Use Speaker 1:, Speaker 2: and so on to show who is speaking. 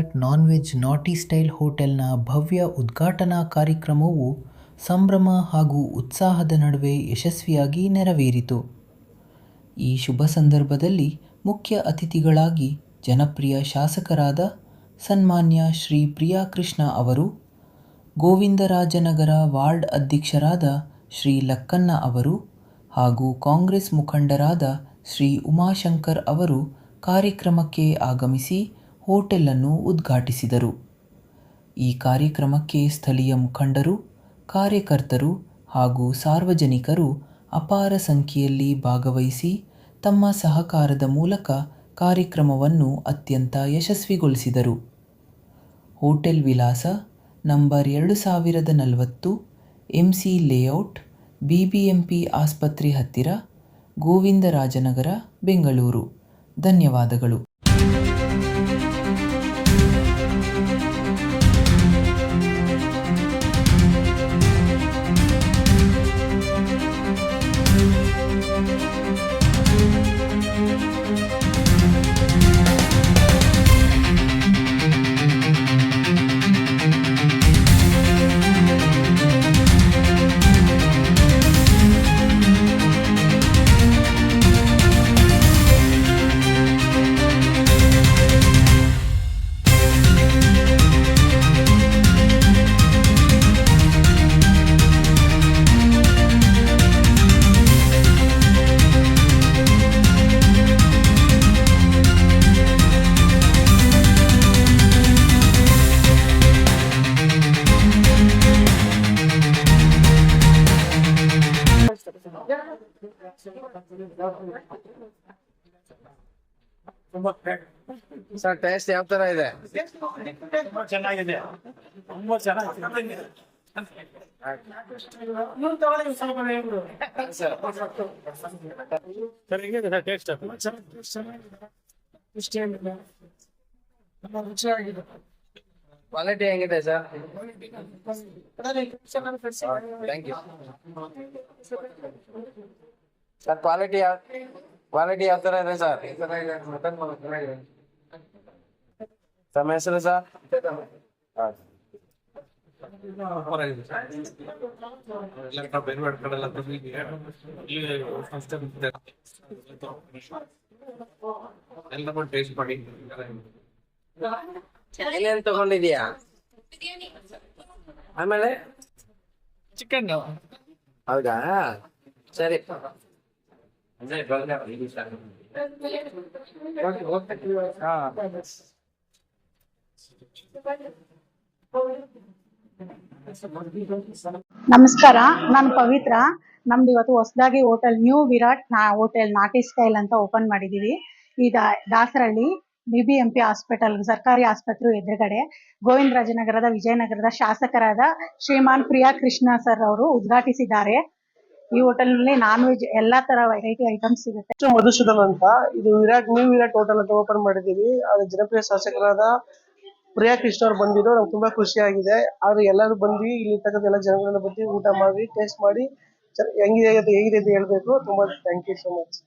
Speaker 1: Virat non veg ನಾಟಿ style ಹೋಟೆಲ್ನ ಭವ್ಯ ಉದ್ಘಾಟನಾ ಕಾರ್ಯಕ್ರಮವು ಸಂಭ್ರಮ ಹಾಗೂ ಉತ್ಸಾಹದ ನಡುವೆ ಯಶಸ್ವಿಯಾಗಿ ನೆರವೇರಿತು. ಈ ಶುಭ ಸಂದರ್ಭದಲ್ಲಿ ಮುಖ್ಯ ಅತಿಥಿಗಳಾಗಿ ಜನಪ್ರಿಯ ಶಾಸಕರಾದ ಸನ್ಮಾನ್ಯ ಶ್ರೀ ಪ್ರಿಯಾಕೃಷ್ಣ ಅವರು, ಗೋವಿಂದರಾಜನಗರ ವಾರ್ಡ್ ಅಧ್ಯಕ್ಷರಾದ ಶ್ರೀ ಲಕ್ಕಣ್ಣ ಅವರು ಹಾಗೂ ಕಾಂಗ್ರೆಸ್ ಮುಖಂಡರಾದ ಶ್ರೀ ಉಮಾಶಂಕರ್ ಅವರು ಕಾರ್ಯಕ್ರಮಕ್ಕೆ ಆಗಮಿಸಿ ಹೋಟೆಲನ್ನು ಉದ್ಘಾಟಿಸಿದರು. ಈ ಕಾರ್ಯಕ್ರಮಕ್ಕೆ ಸ್ಥಳೀಯ ಮುಖಂಡರು, ಕಾರ್ಯಕರ್ತರು ಹಾಗೂ ಸಾರ್ವಜನಿಕರು ಅಪಾರ ಸಂಖ್ಯೆಯಲ್ಲಿ ಭಾಗವಹಿಸಿ ತಮ್ಮ ಸಹಕಾರದ ಮೂಲಕ ಕಾರ್ಯಕ್ರಮವನ್ನು ಅತ್ಯಂತ ಯಶಸ್ವಿಗೊಳಿಸಿದರು. ಹೋಟೆಲ್ ವಿಳಾಸ ನಂಬರ್ 2040 MC ಲೇಔಟ್, BBMP ಆಸ್ಪತ್ರೆ ಹತ್ತಿರ, ಗೋವಿಂದರಾಜನಗರ, ಬೆಂಗಳೂರು. ಧನ್ಯವಾದಗಳು.
Speaker 2: ಸರ್, ಟೇಸ್ಟ್ ಯಾವ ತರ ಇದೆ?
Speaker 3: ತುಂಬಾ ಚೆನ್ನಾಗಿದೆ. ತುಂಬಾ ಚೆನ್ನಾಗಿದೆ. ಸರ್, ಹೆಂಗಿದೆ ಸರ್ ಟೇಸ್ಟ್? ರುಚಿಯಾಗಿದೆ.
Speaker 2: ಕ್ವಾಲಿಟಿ ಹೆಂಗಿದೆ sir? Thank you sir. Quality ಯಾವ ತರ ಇದೆ ಸರ್? ತಮ್ಮ ಹೆಸರು ಸರ್?
Speaker 3: ಟೇಸ್ಟ್ ಮಾಡಿ.
Speaker 2: ಏನೇನು ತಗೊಂಡಿದ್ಯಾ? ಆಮೇಲೆ
Speaker 3: ಚಿಕನ್.
Speaker 2: ಹೌದಾ, ಸರಿ.
Speaker 4: ನಮಸ್ಕಾರ, ನಾನು ಪವಿತ್ರ. ನಮ್ದು ಇವತ್ತು ಹೊಸದಾಗಿ ಹೋಟೆಲ್ ನ್ಯೂ ವಿರಾಟ್ ಹೋಟೆಲ್ ನಾಟಿ ಸ್ಟೈಲ್ ಅಂತ ಓಪನ್ ಮಾಡಿದೀವಿ. ಈ ದಾಸರಳ್ಳಿ BBMP ಹಾಸ್ಪಿಟಲ್ ಸರ್ಕಾರಿ ಆಸ್ಪತ್ರೆ ಎದುರುಗಡೆ ಗೋವಿಂದರಾಜನಗರದ ವಿಜಯನಗರದ ಶಾಸಕರಾದ ಶ್ರೀಮಾನ್ ಪ್ರಿಯಾಕೃಷ್ಣ ಸರ್ ಅವರು ಉದ್ಘಾಟಿಸಿದ್ದಾರೆ. ಈ ಹೋಟೆಲ್ ನಲ್ಲಿ ನಾನ್ ವೆಜ್ ಎಲ್ಲಾ ತರ ವೆರೈಟಿ ಐಟಮ್ಸ್ ಸಿಗುತ್ತೆ.
Speaker 5: ಮಧುಸೂದನ್ ಅಂತ, ಇದು ನ್ಯೂ ವಿರಾಟ್ ಹೋಟೆಲ್ ಅಂತ ಓಪನ್ ಮಾಡಿದೀವಿ. ಅದು ಜನಪ್ರಿಯ ಶಾಸಕರಾದ ಪ್ರಿಯಾಕೃಷ್ಣ ಅವ್ರು ಬಂದಿದ್ದು ನಮ್ಗೆ ತುಂಬಾ ಖುಷಿಯಾಗಿದೆ. ಆದ್ರೆ ಎಲ್ಲರೂ ಬಂದು ಇಲ್ಲಿ ತಕ್ಕಂತ ಎಲ್ಲ ಜನಗಳನ್ನ ಬಂದು ಊಟ ಮಾಡಿ ಟೇಸ್ಟ್ ಮಾಡಿ ಹೇಗಿದೆ ಅಂತ ಹೇಳ್ಬೇಕು. ತುಂಬಾ ಥ್ಯಾಂಕ್ ಯು ಸೋ ಮಚ್.